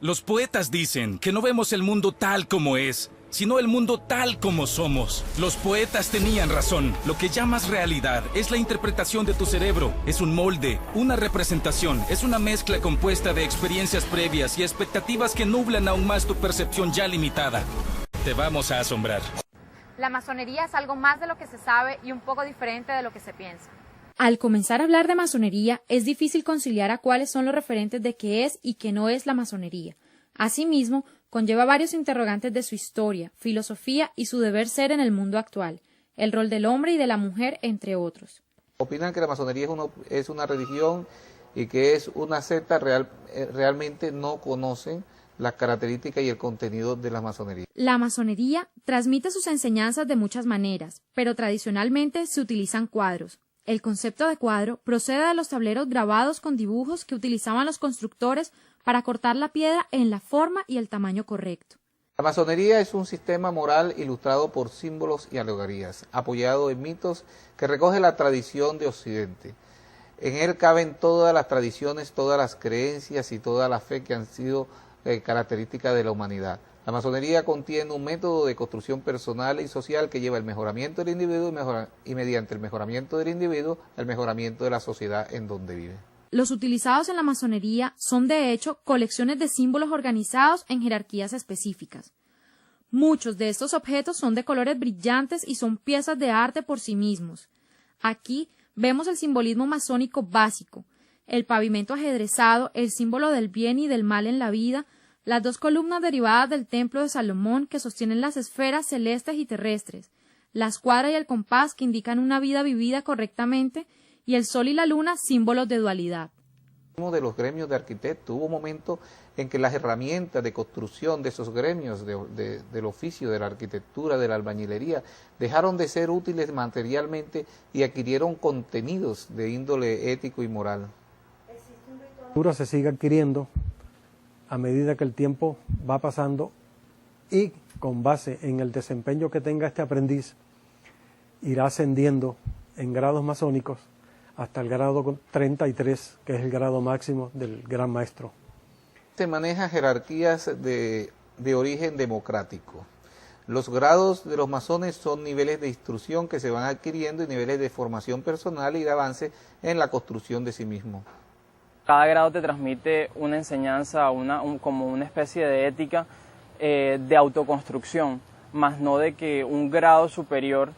Los poetas dicen que no vemos el mundo tal como es, sino el mundo tal como somos. Los poetas tenían razón. Lo que llamas realidad es la interpretación de tu cerebro. Es un molde, una representación. Es una mezcla compuesta de experiencias previas y expectativas que nublan aún más tu percepción ya limitada. Te vamos a asombrar. La masonería es algo más de lo que se sabe y un poco diferente de lo que se piensa. Al comenzar a hablar de masonería, es difícil conciliar a cuáles son los referentes de qué es y qué no es la masonería. Asimismo, conlleva varios interrogantes de su historia, filosofía y su deber ser en el mundo actual, el rol del hombre y de la mujer, entre otros. Opinan que la masonería es una religión y que es una secta, realmente no conocen las características y el contenido de la masonería. La masonería transmite sus enseñanzas de muchas maneras, pero tradicionalmente se utilizan cuadros. El concepto de cuadro procede de los tableros grabados con dibujos que utilizaban los constructores para cortar la piedra en la forma y el tamaño correcto. La masonería es un sistema moral ilustrado por símbolos y alegorías, apoyado en mitos que recoge la tradición de Occidente. En él caben todas las tradiciones, todas las creencias y toda la fe que han sido características de la humanidad. La masonería contiene un método de construcción personal y social que lleva el mejoramiento del individuo y mediante el mejoramiento del individuo, el mejoramiento de la sociedad en donde vive. Los utilizados en la masonería son de hecho colecciones de símbolos organizados en jerarquías específicas. Muchos de estos objetos son de colores brillantes y son piezas de arte por sí mismos. Aquí vemos el simbolismo masónico básico, el pavimento ajedrezado, el símbolo del bien y del mal en la vida, las dos columnas derivadas del templo de Salomón que sostienen las esferas celestes y terrestres, la escuadra y el compás que indican una vida vivida correctamente, y el sol y la luna, símbolos de dualidad. Uno de los gremios de arquitectos, hubo momentos en que las herramientas de construcción de esos gremios del oficio, de la arquitectura, de la albañilería, dejaron de ser útiles materialmente y adquirieron contenidos de índole ético y moral. La cultura se sigue adquiriendo a medida que el tiempo va pasando y con base en el desempeño que tenga este aprendiz, irá ascendiendo en grados masónicos hasta el grado 33, que es el grado máximo del gran maestro. Se maneja jerarquías de origen democrático. Los grados de los masones son niveles de instrucción que se van adquiriendo y niveles de formación personal y de avance en la construcción de sí mismo. Cada grado te transmite una enseñanza, como una especie de ética de autoconstrucción, más no de que un grado superior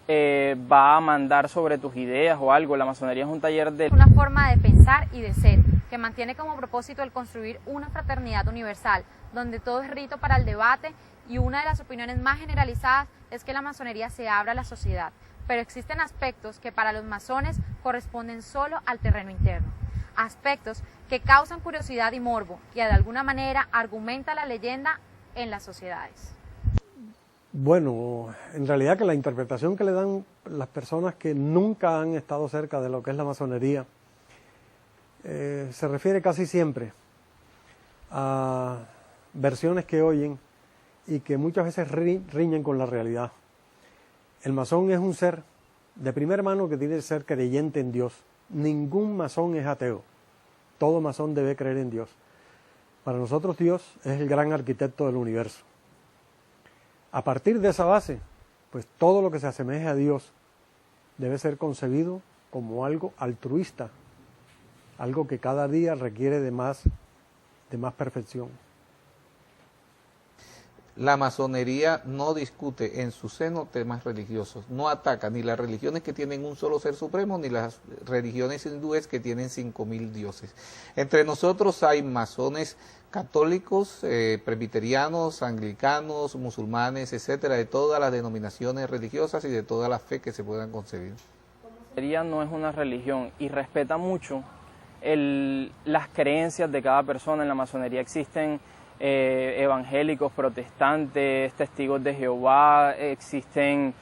va a mandar sobre tus ideas o algo. La masonería es un taller de... Una forma de pensar y de ser, que mantiene como propósito el construir una fraternidad universal, donde todo es rito para el debate, y una de las opiniones más generalizadas es que la masonería se abra a la sociedad, pero existen aspectos que para los masones corresponden solo al terreno interno, aspectos que causan curiosidad y morbo, que de alguna manera argumenta la leyenda en las sociedades. Bueno, en realidad que la interpretación que le dan las personas que nunca han estado cerca de lo que es la masonería se refiere casi siempre a versiones que oyen y que muchas veces riñen con la realidad. El masón es un ser de primera mano que tiene que ser creyente en Dios. Ningún masón es ateo. Todo masón debe creer en Dios. Para nosotros Dios es el gran arquitecto del universo. A partir de esa base, pues todo lo que se asemeje a Dios debe ser concebido como algo altruista, algo que cada día requiere de más perfección. La masonería no discute en su seno temas religiosos, no ataca ni las religiones que tienen un solo ser supremo, ni las religiones hindúes que tienen 5.000 dioses. Entre nosotros hay masones católicos, presbiterianos, anglicanos, musulmanes, etcétera, de todas las denominaciones religiosas y de toda la fe que se puedan concebir. La masonería no es una religión y respeta mucho las creencias de cada persona. En la masonería existen evangélicos, protestantes, testigos de Jehová, existen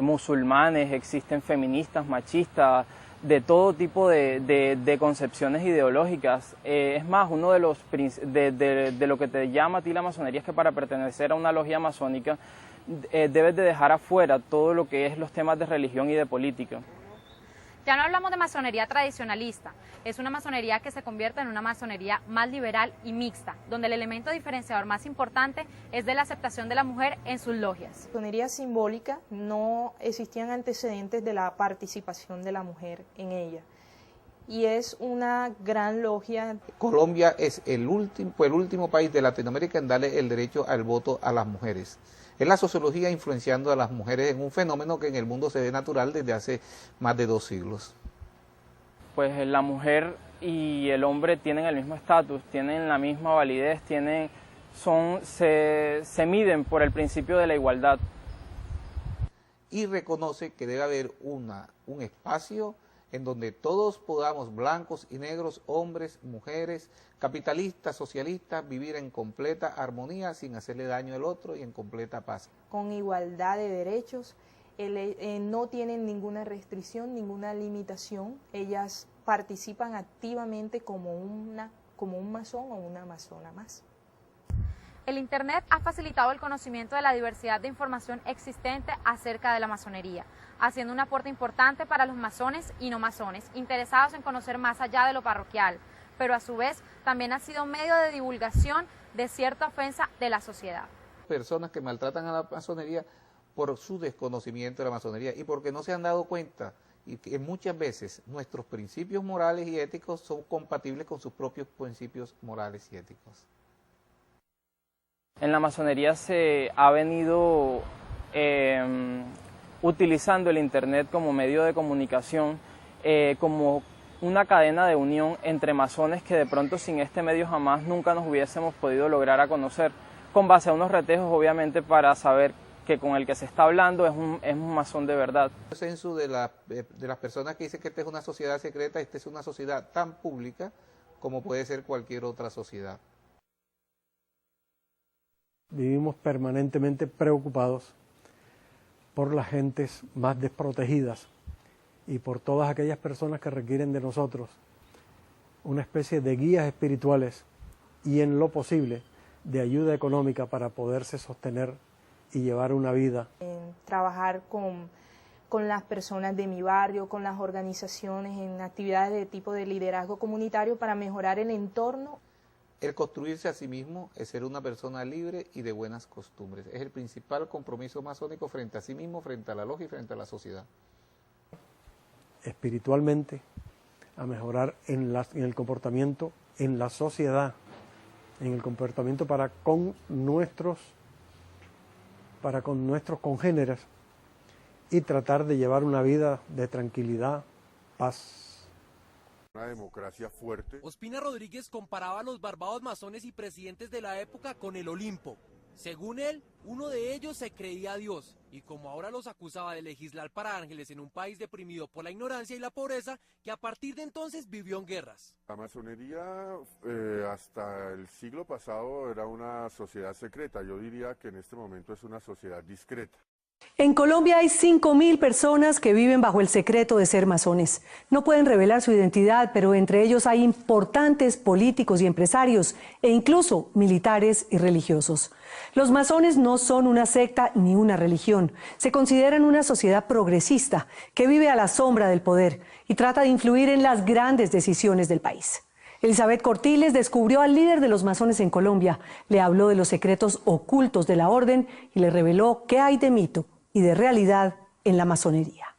musulmanes, existen feministas, machistas, de todo tipo de concepciones ideológicas. Es más, uno de lo que te llama a ti la masonería es que para pertenecer a una logia masónica debes de dejar afuera todo lo que es los temas de religión y de política. Ya no hablamos de masonería tradicionalista, es una masonería que se convierte en una masonería más liberal y mixta, donde el elemento diferenciador más importante es de la aceptación de la mujer en sus logias. Masonería simbólica, no existían antecedentes de la participación de la mujer en ella. Y es una gran logia. Colombia es fue el último país de Latinoamérica en darle el derecho al voto a las mujeres. Es la sociología influenciando a las mujeres en un fenómeno que en el mundo se ve natural desde hace más de 2 siglos. Pues la mujer y el hombre tienen el mismo estatus, tienen la misma validez, se miden por el principio de la igualdad. Y reconoce que debe haber un espacio en donde todos podamos, blancos y negros, hombres, mujeres, capitalistas, socialistas, vivir en completa armonía sin hacerle daño al otro y en completa paz. Con igualdad de derechos, no tienen ninguna restricción, ninguna limitación, ellas participan activamente como un masón o una masona más. El Internet ha facilitado el conocimiento de la diversidad de información existente acerca de la masonería, haciendo un aporte importante para los masones y no masones, interesados en conocer más allá de lo parroquial, pero a su vez también ha sido medio de divulgación de cierta ofensa de la sociedad. Personas que maltratan a la masonería por su desconocimiento de la masonería y porque no se han dado cuenta y que muchas veces nuestros principios morales y éticos son compatibles con sus propios principios morales y éticos. En la masonería se ha venido utilizando el Internet como medio de comunicación, como una cadena de unión entre masones que de pronto sin este medio jamás nunca nos hubiésemos podido lograr a conocer, con base a unos retejos obviamente para saber que con el que se está hablando es un masón de verdad. El censo de las personas que dicen que esta es una sociedad secreta, esta es una sociedad tan pública como puede ser cualquier otra sociedad. Vivimos permanentemente preocupados por las gentes más desprotegidas y por todas aquellas personas que requieren de nosotros una especie de guías espirituales y en lo posible de ayuda económica para poderse sostener y llevar una vida. Trabajar con las personas de mi barrio, con las organizaciones en actividades de tipo de liderazgo comunitario para mejorar el entorno. El construirse a sí mismo es ser una persona libre y de buenas costumbres. Es el principal compromiso masónico frente a sí mismo, frente a la logia y frente a la sociedad. Espiritualmente, a mejorar en el comportamiento en la sociedad, en el comportamiento para con nuestros congéneres y tratar de llevar una vida de tranquilidad, paz. Una democracia fuerte. Ospina Rodríguez comparaba a los barbados masones y presidentes de la época con el Olimpo. Según él, uno de ellos se creía Dios, y como ahora los acusaba de legislar para ángeles en un país deprimido por la ignorancia y la pobreza, que a partir de entonces vivió en guerras. La masonería hasta el siglo pasado era una sociedad secreta, yo diría que en este momento es una sociedad discreta. En Colombia hay 5.000 personas que viven bajo el secreto de ser masones. No pueden revelar su identidad, pero entre ellos hay importantes políticos y empresarios, e incluso militares y religiosos. Los masones no son una secta ni una religión. Se consideran una sociedad progresista que vive a la sombra del poder y trata de influir en las grandes decisiones del país. Elizabeth Cortiles descubrió al líder de los masones en Colombia, le habló de los secretos ocultos de la orden y le reveló qué hay de mito y de realidad en la masonería.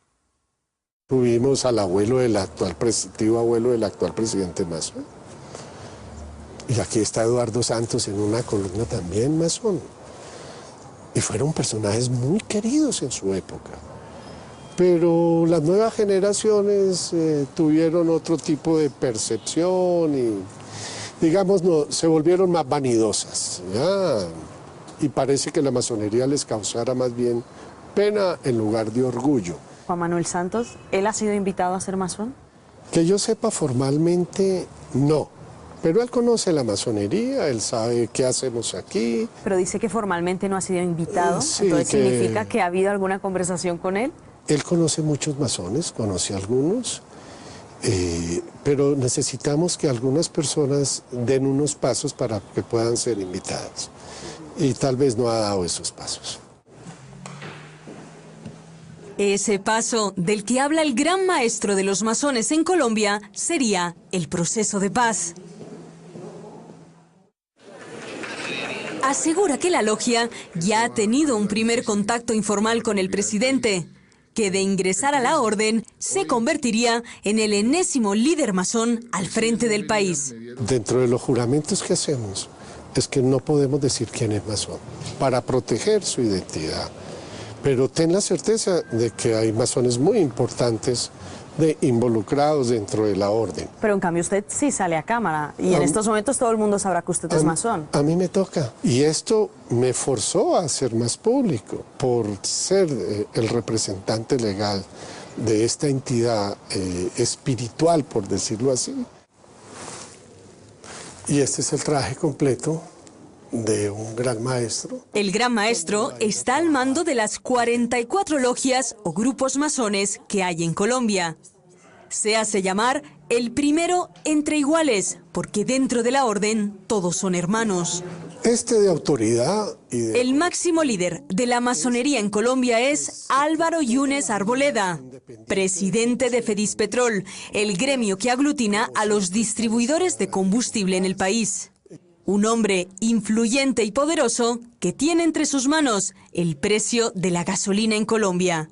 Tuvimos al abuelo del actual, tío abuelo del actual presidente masón. Y aquí está Eduardo Santos en una columna también masón. Y fueron personajes muy queridos en su época. Pero las nuevas generaciones tuvieron otro tipo de percepción y, digamos, se volvieron más vanidosas, ¿ya? Y parece que la masonería les causara más bien pena en lugar de orgullo. Juan Manuel Santos, ¿él ha sido invitado a ser masón? Que yo sepa formalmente, no. Pero él conoce la masonería, él sabe qué hacemos aquí. Pero dice que formalmente no ha sido invitado, sí, entonces ¿significa que ha habido alguna conversación con él? Él conoce muchos masones, conoce algunos, pero necesitamos que algunas personas den unos pasos para que puedan ser invitadas. Y tal vez no ha dado esos pasos. Ese paso del que habla el gran maestro de los masones en Colombia sería el proceso de paz. Asegura que la logia ya ha tenido un primer contacto informal con el presidente, que de ingresar a la orden se convertiría en el enésimo líder masón al frente del país. Dentro de los juramentos que hacemos es que no podemos decir quién es masón, para proteger su identidad. Pero ten la certeza de que hay masones muy importantes involucrados dentro de la orden. Pero en cambio usted sí sale a cámara y en estos momentos todo el mundo sabrá que usted es masón. A mí me toca y esto me forzó a ser más público por ser el representante legal de esta entidad espiritual, por decirlo así. Y este es el traje completo de un gran maestro. El gran maestro está al mando de las 44 logias o grupos masones que hay en Colombia. Se hace llamar el primero entre iguales, porque dentro de la orden todos son hermanos. De autoridad El máximo líder de la masonería en Colombia es Álvaro Yunes Arboleda, presidente de Fedispetrol, el gremio que aglutina a los distribuidores de combustible en el país. Un hombre influyente y poderoso que tiene entre sus manos el precio de la gasolina en Colombia.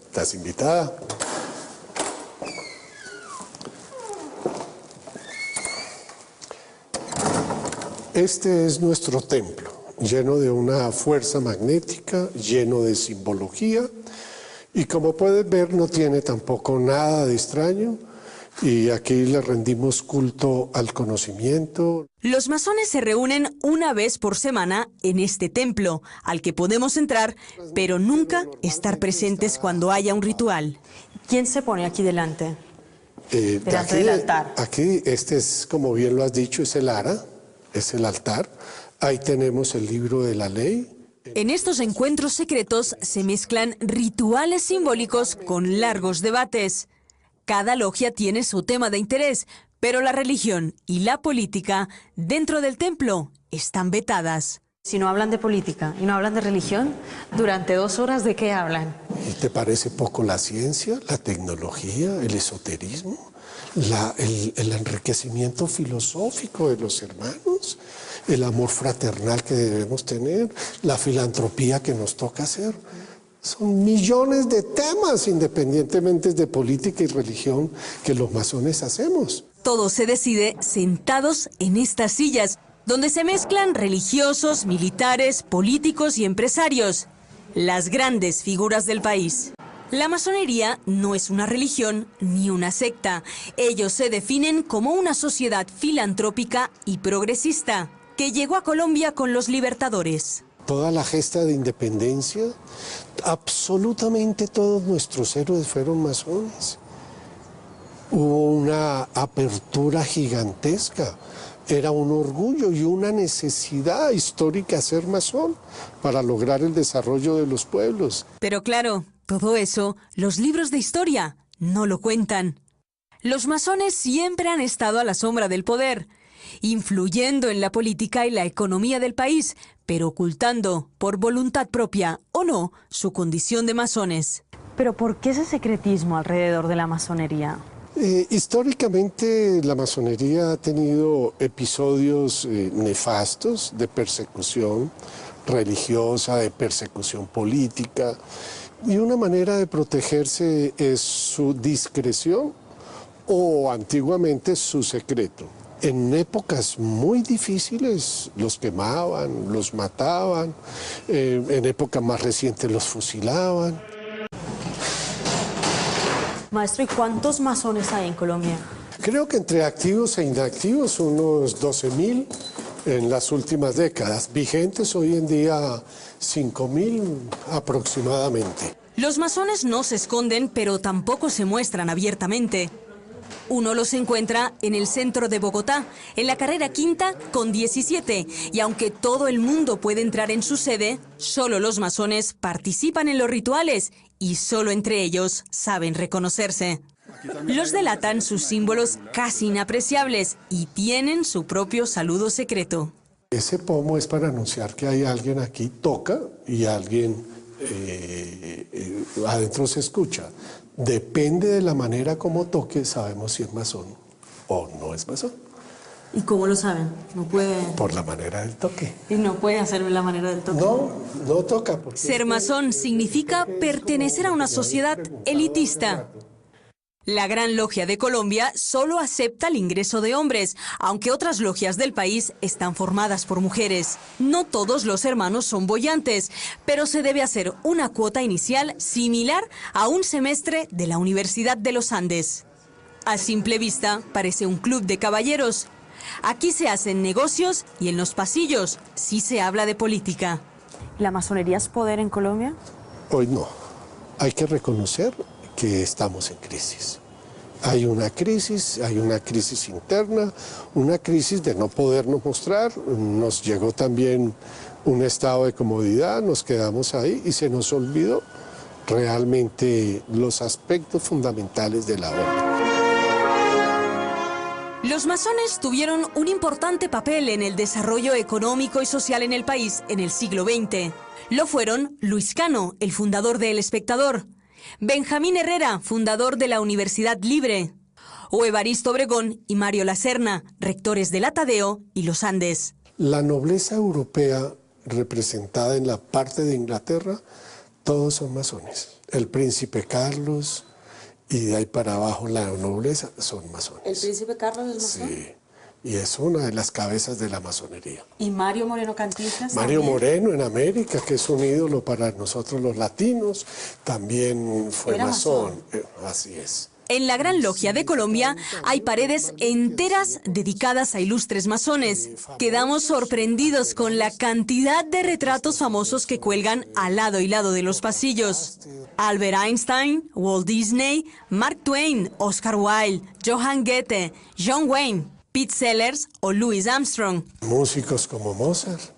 ¿Estás invitada? Este es nuestro templo, lleno de una fuerza magnética, lleno de simbología, y como puedes ver no tiene tampoco nada de extraño. Y aquí le rendimos culto al conocimiento. Los masones se reúnen una vez por semana en este templo, al que podemos entrar, pero nunca estar presentes cuando haya un ritual. ¿Quién se pone aquí delante? Delante del altar. Aquí, este es, como bien lo has dicho, es el ara, es el altar. Ahí tenemos el libro de la ley. En estos encuentros secretos se mezclan rituales simbólicos con largos debates. Cada logia tiene su tema de interés, pero la religión y la política dentro del templo están vetadas. Si no hablan de política y no hablan de religión, durante 2 horas, ¿de qué hablan? ¿Y te parece poco la ciencia, la tecnología, el esoterismo, el enriquecimiento filosófico de los hermanos, el amor fraternal que debemos tener, la filantropía que nos toca hacer? Son millones de temas, independientemente de política y religión, que los masones hacemos. Todo se decide sentados en estas sillas, donde se mezclan religiosos, militares, políticos y empresarios, las grandes figuras del país. La masonería no es una religión ni una secta. Ellos se definen como una sociedad filantrópica y progresista, que llegó a Colombia con los libertadores. Toda la gesta de independencia, absolutamente todos nuestros héroes fueron masones. Hubo una apertura gigantesca, era un orgullo y una necesidad histórica ser masón para lograr el desarrollo de los pueblos. Pero claro, todo eso los libros de historia no lo cuentan. Los masones siempre han estado a la sombra del poder, influyendo en la política y la economía del país, pero ocultando, por voluntad propia o no, su condición de masones. ¿Pero por qué ese secretismo alrededor de la masonería? Históricamente la masonería ha tenido episodios nefastos de persecución religiosa, de persecución política, y una manera de protegerse es su discreción o antiguamente su secreto. En épocas muy difíciles los quemaban, los mataban, en épocas más recientes los fusilaban. Maestro, ¿y cuántos masones hay en Colombia? Creo que entre activos e inactivos unos 12.000 en las últimas décadas. Vigentes hoy en día 5.000 aproximadamente. Los masones no se esconden, pero tampoco se muestran abiertamente. Uno los encuentra en el centro de Bogotá, en la carrera quinta con 17, y aunque todo el mundo puede entrar en su sede, solo los masones participan en los rituales y solo entre ellos saben reconocerse. Los delatan sus símbolos casi inapreciables y tienen su propio saludo secreto. Ese pomo es para anunciar que hay alguien aquí, toca, y alguien adentro se escucha. Depende de la manera como toque, sabemos si es masón o no es masón. ¿Y cómo lo saben? No puede... Por la manera del toque. ¿Y no puede hacer la manera del toque? No toca. Porque ser masón significa pertenecer a una sociedad elitista. La Gran Logia de Colombia solo acepta el ingreso de hombres, aunque otras logias del país están formadas por mujeres. No todos los hermanos son boyantes, pero se debe hacer una cuota inicial similar a un semestre de la Universidad de los Andes. A simple vista, parece un club de caballeros. Aquí se hacen negocios y en los pasillos sí se habla de política. ¿La masonería es poder en Colombia? Hoy no. Hay que reconocer que estamos en crisis. Hay una crisis interna, una crisis de no podernos mostrar. Nos llegó también un estado de comodidad, nos quedamos ahí y se nos olvidó realmente los aspectos fundamentales de la orden. Los masones tuvieron un importante papel en el desarrollo económico y social en el país en el siglo XX. Lo fueron Luis Cano, el fundador de El Espectador, Benjamín Herrera, fundador de la Universidad Libre, o Evaristo Obregón y Mario Lacerna, rectores del Atadeo y los Andes. La nobleza europea representada en la parte de Inglaterra, todos son masones. El príncipe Carlos y de ahí para abajo la nobleza son masones. ¿El príncipe Carlos es masón? Sí, y es una de las cabezas de la masonería. ¿Y Mario Moreno Cantinflas? Mario Moreno en América, que es un ídolo para nosotros los latinos, también fue masón. Así es. En la Gran Logia de Colombia hay paredes enteras dedicadas a ilustres masones. Quedamos sorprendidos con la cantidad de retratos famosos que cuelgan al lado y lado de los pasillos. Albert Einstein, Walt Disney, Mark Twain, Oscar Wilde, Johann Goethe, John Wayne, Pete Sellers o Louis Armstrong. Músicos como Mozart.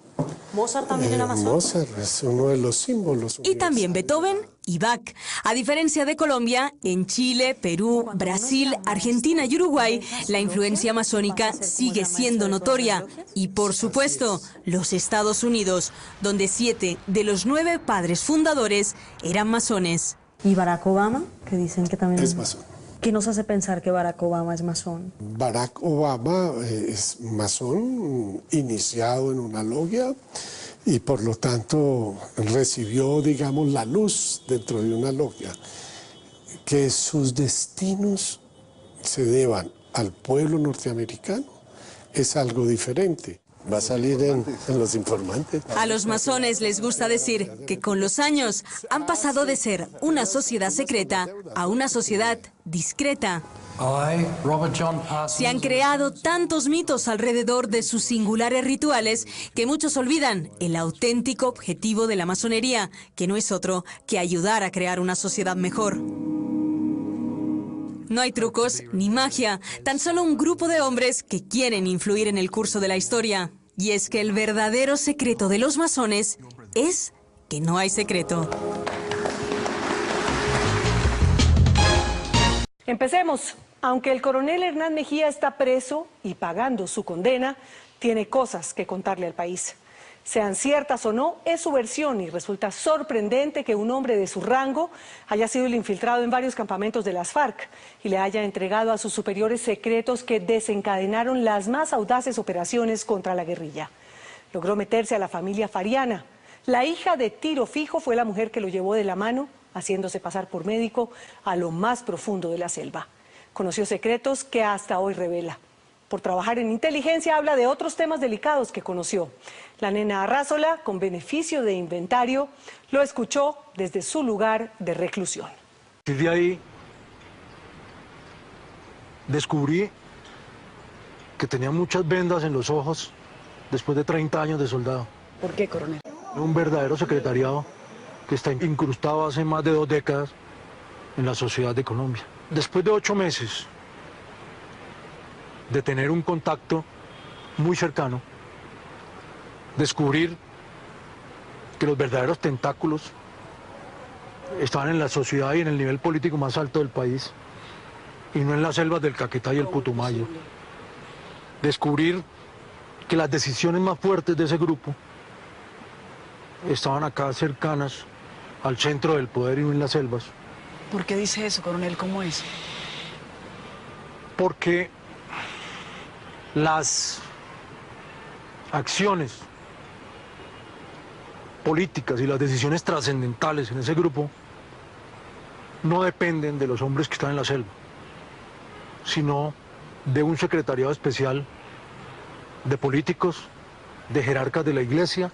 ¿Mozart también era masón? Mozart es uno de los símbolos. Y también Beethoven y Bach. A diferencia de Colombia, en Chile, Perú, Brasil, Argentina y Uruguay, la influencia masónica sigue siendo notoria. Y por supuesto, los Estados Unidos, donde 7 de los 9 padres fundadores eran masones. ¿Y Barack Obama? Que dicen que también es masón. ¿Qué nos hace pensar que Barack Obama es masón? Barack Obama es masón, iniciado en una logia y por lo tanto recibió, digamos, la luz dentro de una logia. Que sus destinos se deban al pueblo norteamericano es algo diferente. Va a salir en Los Informantes. A los masones les gusta decir que con los años han pasado de ser una sociedad secreta a una sociedad discreta. Se han creado tantos mitos alrededor de sus singulares rituales que muchos olvidan el auténtico objetivo de la masonería, que no es otro que ayudar a crear una sociedad mejor. No hay trucos ni magia, tan solo un grupo de hombres que quieren influir en el curso de la historia. Y es que el verdadero secreto de los masones es que no hay secreto. Empecemos. Aunque el coronel Hernán Mejía está preso y pagando su condena, tiene cosas que contarle al país. Sean ciertas o no, es su versión y resulta sorprendente que un hombre de su rango haya sido el infiltrado en varios campamentos de las FARC y le haya entregado a sus superiores secretos que desencadenaron las más audaces operaciones contra la guerrilla. Logró meterse a la familia Fariana. La hija de Tiro Fijo fue la mujer que lo llevó de la mano, haciéndose pasar por médico, a lo más profundo de la selva. Conoció secretos que hasta hoy revela. Por trabajar en inteligencia habla de otros temas delicados que conoció. La nena Arrázola, con beneficio de inventario, lo escuchó desde su lugar de reclusión. Desde ahí descubrí que tenía muchas vendas en los ojos después de 30 años de soldado. ¿Por qué, coronel? Un verdadero secretariado que está incrustado hace más de 2 décadas en la sociedad de Colombia. Después de 8 meses de tener un contacto muy cercano, descubrir que los verdaderos tentáculos estaban en la sociedad y en el nivel político más alto del país, y no en las selvas del Caquetá y el Putumayo. Descubrir que las decisiones más fuertes de ese grupo estaban acá cercanas al centro del poder y no en las selvas. ¿Por qué dice eso, coronel? ¿Cómo es? Porque las acciones políticas y las decisiones trascendentales en ese grupo no dependen de los hombres que están en la selva, sino de un secretariado especial de políticos, de jerarcas de la iglesia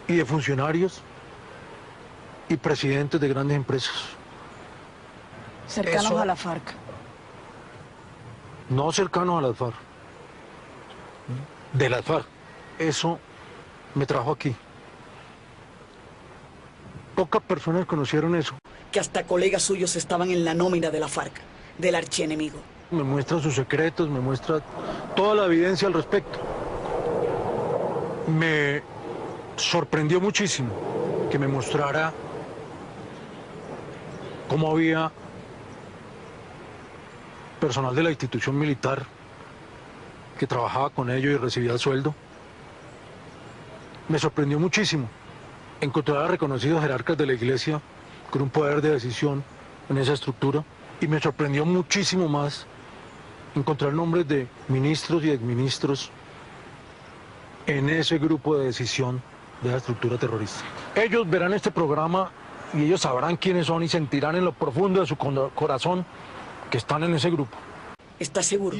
y de funcionarios y presidentes de grandes empresas. Cercanos a la FARC. No cercanos a las FARC, de las FARC. Eso me trajo aquí. Pocas personas conocieron eso. Que hasta colegas suyos estaban en la nómina de la FARC, del archienemigo. Me muestra sus secretos, me muestra toda la evidencia al respecto. Me sorprendió muchísimo que me mostrara cómo había personal de la institución militar que trabajaba con ellos y recibía el sueldo. Me sorprendió muchísimo encontrar a reconocidos jerarcas de la iglesia con un poder de decisión en esa estructura, y me sorprendió muchísimo más encontrar nombres de ministros y exministros en ese grupo de decisión de esa estructura terrorista. Ellos verán este programa y ellos sabrán quiénes son y sentirán en lo profundo de su corazón que están en ese grupo. ¿Está seguro?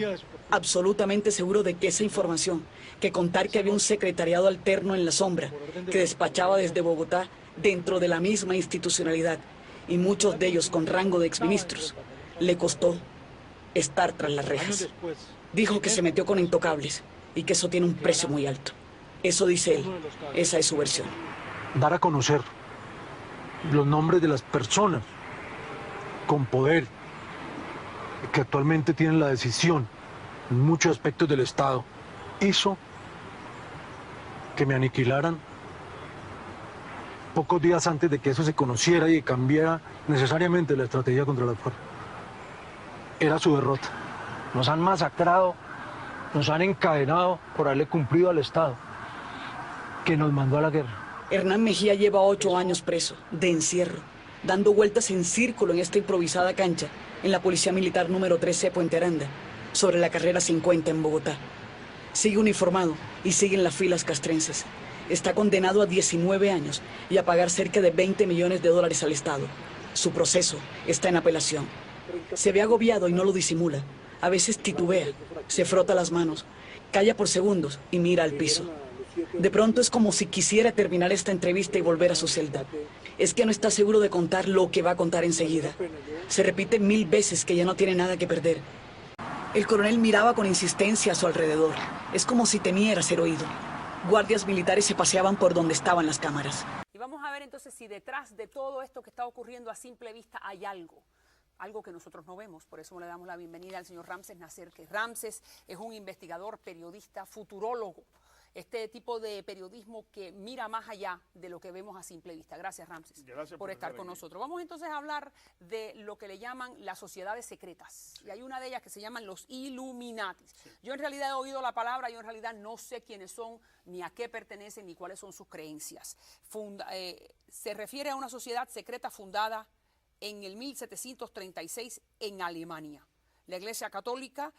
Absolutamente seguro de que esa información, que contar que había un secretariado alterno en la sombra, que despachaba desde Bogotá dentro de la misma institucionalidad, y muchos de ellos con rango de exministros, le costó estar tras las rejas. Dijo que se metió con intocables y que eso tiene un precio muy alto. Eso dice él, esa es su versión. Dar a conocer los nombres de las personas con poder que actualmente tienen la decisión en muchos aspectos del Estado, hizo que me aniquilaran pocos días antes de que eso se conociera y cambiara necesariamente la estrategia contra las FARC. Era su derrota. Nos han masacrado, nos han encadenado por haberle cumplido al Estado que nos mandó a la guerra. Hernán Mejía lleva 8 años preso, de encierro, dando vueltas en círculo en esta improvisada cancha en la Policía Militar número 13 Puente Aranda, sobre la carrera 50 en Bogotá. Sigue uniformado y sigue en las filas castrenses. Está condenado a 19 años y a pagar cerca de $20 millones al Estado. Su proceso está en apelación. Se ve agobiado y no lo disimula. A veces titubea, se frota las manos, calla por segundos y mira al piso. De pronto es como si quisiera terminar esta entrevista y volver a su celda. Es que no está seguro de contar lo que va a contar enseguida. Se repite 1000 veces que ya no tiene nada que perder. El coronel miraba con insistencia a su alrededor. Es como si temiera ser oído. Guardias militares se paseaban por donde estaban las cámaras. Y vamos a ver entonces si detrás de todo esto que está ocurriendo a simple vista hay algo que nosotros no vemos. Por eso le damos la bienvenida al señor Ramses Nasser, que Ramses es un investigador, periodista, futurólogo. Este tipo de periodismo que mira más allá de lo que vemos a simple vista. Gracias, Ramses, por estar con nosotros. Vamos entonces a hablar de lo que le llaman las sociedades secretas. Y hay una de ellas que se llaman los Illuminatis. Sí. Yo en realidad he oído la palabra, yo en realidad no sé quiénes son, ni a qué pertenecen, ni cuáles son sus creencias. Se refiere a una sociedad secreta fundada en el 1736 en Alemania. La Iglesia Católica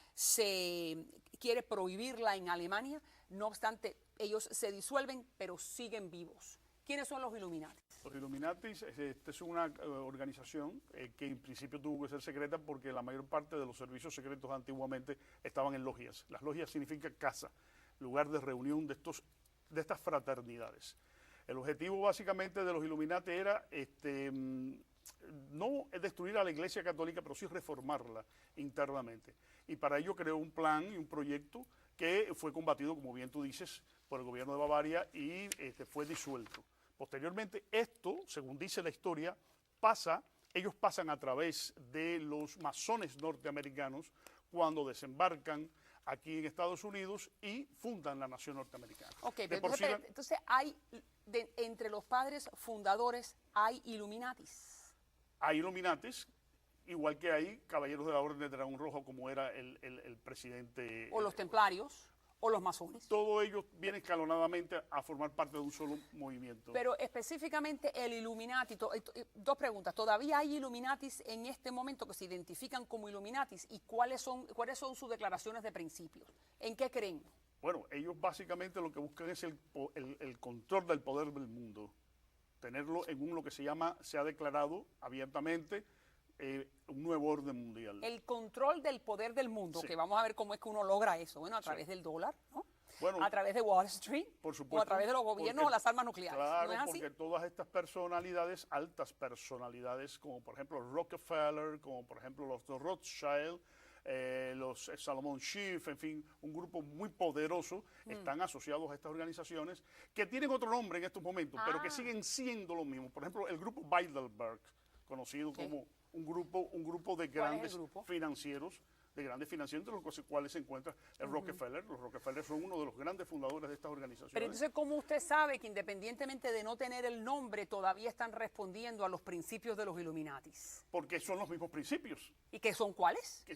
quiere prohibirla en Alemania. No obstante, ellos se disuelven, pero siguen vivos. ¿Quiénes son los Illuminatis? Los Illuminatis es una organización que en principio tuvo que ser secreta porque la mayor parte de los servicios secretos antiguamente estaban en logias. Las logias significan casa, lugar de reunión de estas fraternidades. El objetivo básicamente de los Illuminati era no destruir a la Iglesia Católica, pero sí reformarla internamente. Y para ello creó un plan y un proyecto que fue combatido, como bien tú dices, por el gobierno de Bavaria y fue disuelto. Posteriormente, esto, según dice la historia, ellos pasan a través de los masones norteamericanos cuando desembarcan aquí en Estados Unidos y fundan la nación norteamericana. Ok, entonces entre los padres fundadores hay Illuminatis. Hay Illuminatis, igual que hay caballeros de la Orden del Dragón Rojo, como era el presidente. O los templarios. ¿O los masones? Todo ello viene escalonadamente a formar parte de un solo movimiento. Pero específicamente el Illuminati, dos preguntas. ¿Todavía hay Illuminatis en este momento que se identifican como Illuminatis? ¿Y cuáles son sus declaraciones de principios? ¿En qué creen? Bueno, ellos básicamente lo que buscan es el control del poder del mundo. Tenerlo en lo que se ha declarado abiertamente un nuevo orden mundial. El control del poder del mundo, Sí. que vamos a ver cómo es que uno logra eso. Bueno, a través del dólar, ¿no? Bueno, a través de Wall Street, por supuesto, o a través de los gobiernos o las armas nucleares. Claro, ¿No es así? porque todas estas personalidades, altas personalidades, como por ejemplo Rockefeller, como por ejemplo los Rothschild, los Salomon Schiff, en fin, un grupo muy poderoso, están asociados a estas organizaciones que tienen otro nombre en estos momentos, pero que siguen siendo lo mismo. Por ejemplo, el grupo Bilderberg, conocido como un grupo de grandes financieros, entre los cuales se encuentra el Rockefeller. Los Rockefeller son uno de los grandes fundadores de estas organizaciones. Pero entonces, ¿cómo usted sabe que independientemente de no tener el nombre, todavía están respondiendo a los principios de los Illuminatis? Porque son los mismos principios. ¿Y qué son cuáles?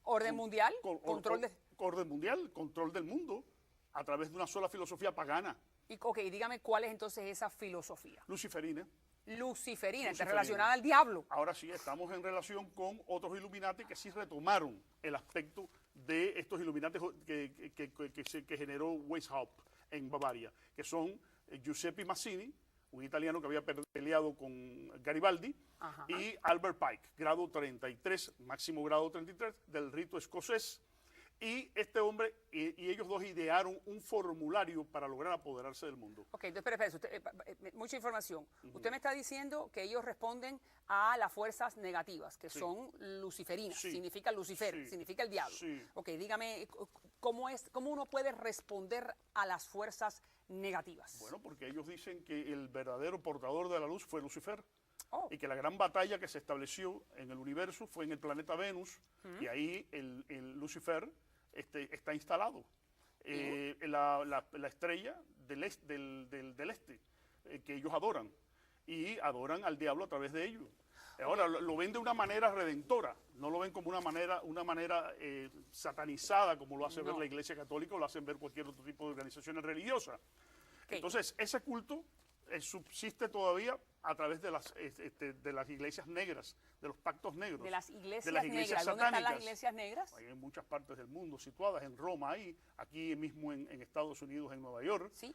¿Orden mundial? Orden mundial, control del mundo, a través de una sola filosofía pagana. Y, ok, dígame cuál es entonces esa filosofía. Luciferina. Luciferina, relacionada al diablo. Ahora sí, estamos en relación con otros Illuminati que sí retomaron el aspecto de estos Illuminati que generó Weishaupt en Bavaria, que son Giuseppe Mazzini, un italiano que había peleado con Garibaldi, y Albert Pike, grado 33, máximo grado 33 del rito escocés. Y este hombre y ellos dos idearon un formulario para lograr apoderarse del mundo. Ok, entonces, espérese, mucha información. Usted me está diciendo que ellos responden a las fuerzas negativas, que son luciferinas, significa Lucifer, significa el diablo. Ok, dígame, ¿cómo uno puede responder a las fuerzas negativas? Bueno, porque ellos dicen que el verdadero portador de la luz fue Lucifer. Y que la gran batalla que se estableció en el universo fue en el planeta Venus, y ahí el Lucifer está instalado. La estrella del este, que ellos adoran, y adoran al diablo a través de ello. Ahora, lo ven de una manera redentora, no lo ven como una manera satanizada, como lo hace ver la Iglesia Católica o lo hacen ver cualquier otro tipo de organizaciones religiosas. Entonces, ese culto subsiste todavía a través de las iglesias negras, de los pactos negros. De las iglesias negras. ¿Dónde están las iglesias negras? Hay en muchas partes del mundo situadas, en Roma, aquí mismo en Estados Unidos, en Nueva York. Sí,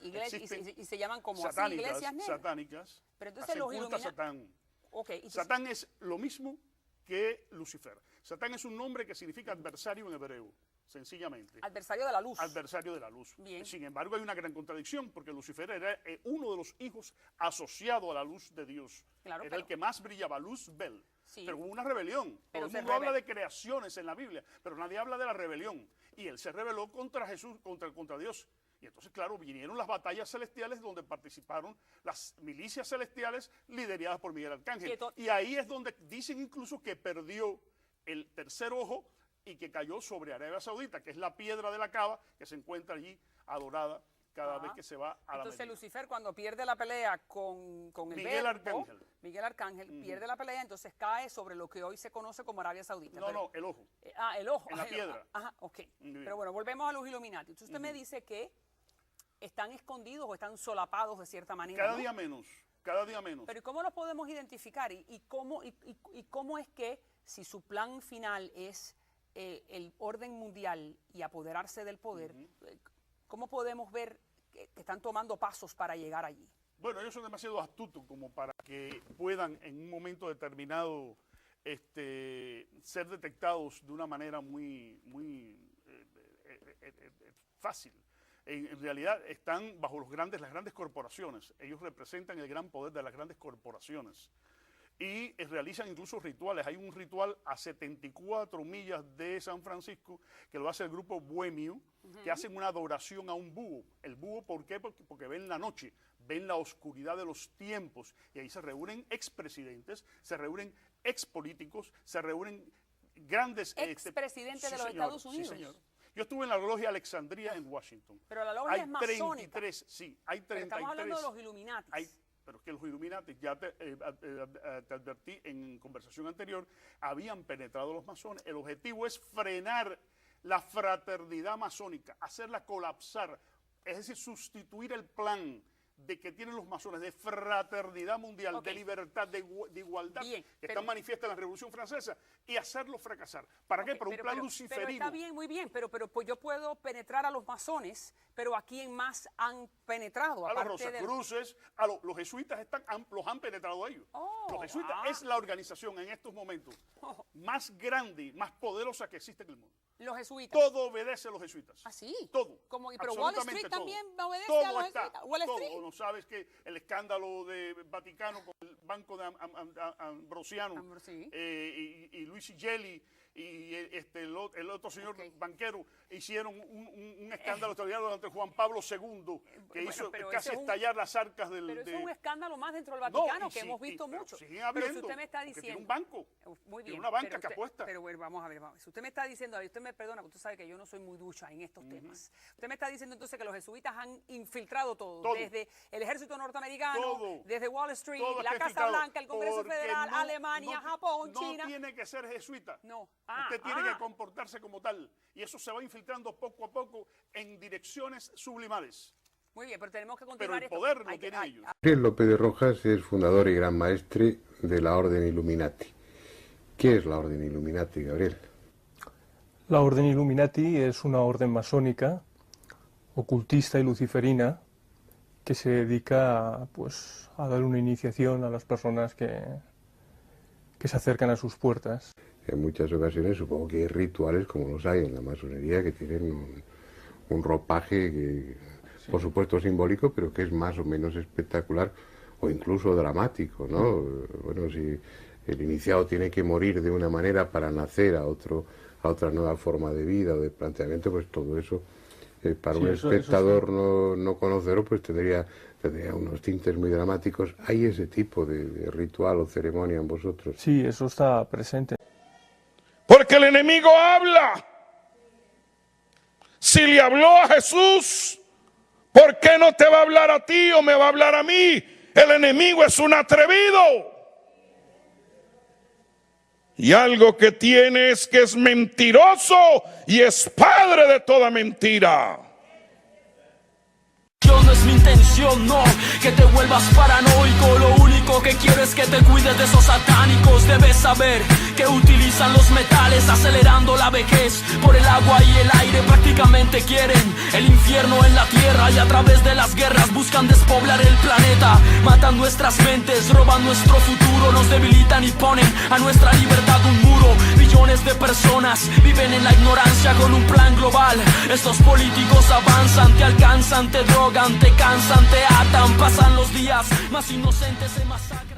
y se llaman como satánicas, así, iglesias negras. Satánicas. Pero entonces los Illuminati. Satán. Okay, Satán es lo mismo que Lucifer. Satán es un nombre que significa adversario en hebreo. Sencillamente. Adversario de la luz. Adversario de la luz. Bien. Sin embargo, hay una gran contradicción, porque Lucifer era uno de los hijos asociado a la luz de Dios. Claro, era el que más brillaba, Luzbel. Sí. Pero hubo una rebelión. Todo el mundo habla de creaciones en la Biblia, pero nadie habla de la rebelión. Y él se rebeló contra Jesús, contra Dios. Y entonces, claro, vinieron las batallas celestiales donde participaron las milicias celestiales lideradas por Miguel Arcángel. Y ahí es donde dicen incluso que perdió el tercer ojo y que cayó sobre Arabia Saudita, que es la piedra de la Caba que se encuentra allí adorada cada vez que se va a la Entonces Medina. Lucifer, cuando pierde la pelea con el Miguel Arcángel. Miguel Arcángel pierde la pelea, entonces cae sobre lo que hoy se conoce como Arabia Saudita. No, el ojo. El ojo. En la piedra. Ajá, ok. Pero bueno, volvemos a los Illuminati. Entonces usted me dice que están escondidos o están solapados de cierta manera. Cada día menos. Pero ¿y cómo los podemos identificar? ¿Y cómo es que, si su plan final es el orden mundial y apoderarse del poder, cómo podemos ver que están tomando pasos para llegar allí? Bueno, ellos son demasiado astutos como para que puedan en un momento determinado ser detectados de una manera muy fácil. En realidad están bajo las grandes corporaciones. Ellos representan el gran poder de las grandes corporaciones. Y realizan incluso rituales. Hay un ritual a 74 millas de San Francisco que lo hace el grupo Bohemio, que hacen una adoración a un búho. El búho, ¿por qué? Porque ven la noche, ven la oscuridad de los tiempos. Y ahí se reúnen expresidentes, se reúnen expolíticos, se reúnen grandes... ¿Expresidentes de los Estados Unidos? Sí, señor. Yo estuve en la logia Alexandria en Washington. Pero la logia es masónica. Hay 33. Estamos hablando de los Illuminati. Pero es que los Illuminati, ya te advertí en conversación anterior, habían penetrado los masones. El objetivo es frenar la fraternidad masónica, hacerla colapsar, es decir, sustituir el plan de que tienen los masones de fraternidad mundial, de libertad, de igualdad, que están manifiestas en la Revolución Francesa, y hacerlo fracasar. ¿Para qué? Para un plan luciferino. Pero está bien, muy bien, pero pues yo puedo penetrar a los masones, pero ¿a quién más han penetrado? A los Rosacruces, los jesuitas los han penetrado a ellos. Los jesuitas es la organización en estos momentos más grande, más poderosa que existe en el mundo. Los jesuitas. Todo obedece a los jesuitas. ¿Ah, sí? Todo. Pero Wall Street también obedece todo a los está, jesuitas. Wall Street. ¿O no sabes que el escándalo de Vaticano con el banco de Ambrosiano y Luigi Gelli y el otro señor banquero hicieron un escándalo extraordinario durante Juan Pablo II que hizo casi estallar las arcas del... Pero eso es un escándalo más dentro del Vaticano que hemos visto mucho. Siguen habiendo, pero si usted me está diciendo... tiene un banco, muy bien, tiene una banca que apuesta. Pero bueno, vamos a ver. Si usted me está diciendo, usted me perdona, porque usted sabe que yo no soy muy ducha en estos temas. Usted me está diciendo entonces que los jesuitas han infiltrado todo. Desde el ejército norteamericano, desde Wall Street, la Casa Blanca, el Congreso Federal, Alemania, Japón, China. No tiene que ser jesuita. No. Usted tiene que comportarse como tal. Y eso se va infiltrando poco a poco en direcciones sublimares. Muy bien, pero tenemos que continuar. Pero el poder lo tienen ellos. Gabriel López de Rojas es fundador y gran maestre de la Orden Illuminati. ¿Qué es la Orden Illuminati, Gabriel? La Orden Illuminati es una orden masónica, ocultista y luciferina, que se dedica a dar una iniciación a las personas que se acercan a sus puertas. En muchas ocasiones supongo que hay rituales, como los hay en la masonería, que tienen un ropaje que, por supuesto, simbólico, pero que es más o menos espectacular o incluso dramático, ¿no? Bueno, si el iniciado tiene que morir de una manera para nacer a otra nueva forma de vida o de planteamiento, pues todo eso, para un espectador no conocedor, pues tendría unos tintes muy dramáticos. ¿Hay ese tipo de ritual o ceremonia en vosotros? Sí, eso está presente. Porque el enemigo habla. Si le habló a Jesús, ¿por qué no te va a hablar a ti o me va a hablar a mí? El enemigo es un atrevido. Y algo que tiene es que es mentiroso y es padre de toda mentira. No es mi intención, no, que te vuelvas paranoico. Lo único que quiero es que te cuides de esos satánicos. Debes saber que utilizan los metales acelerando la vejez. Por el agua y el aire prácticamente quieren el infierno en la tierra. Y a través de las guerras buscan despoblar el planeta. Matan nuestras mentes, roban nuestro futuro. Nos debilitan y ponen a nuestra libertad un muro. Billones de personas viven en la ignorancia con un plan global. Estos políticos avanzan, te alcanzan, te drogan, te cansan, te atan. Pasan los días, más inocentes se masacran.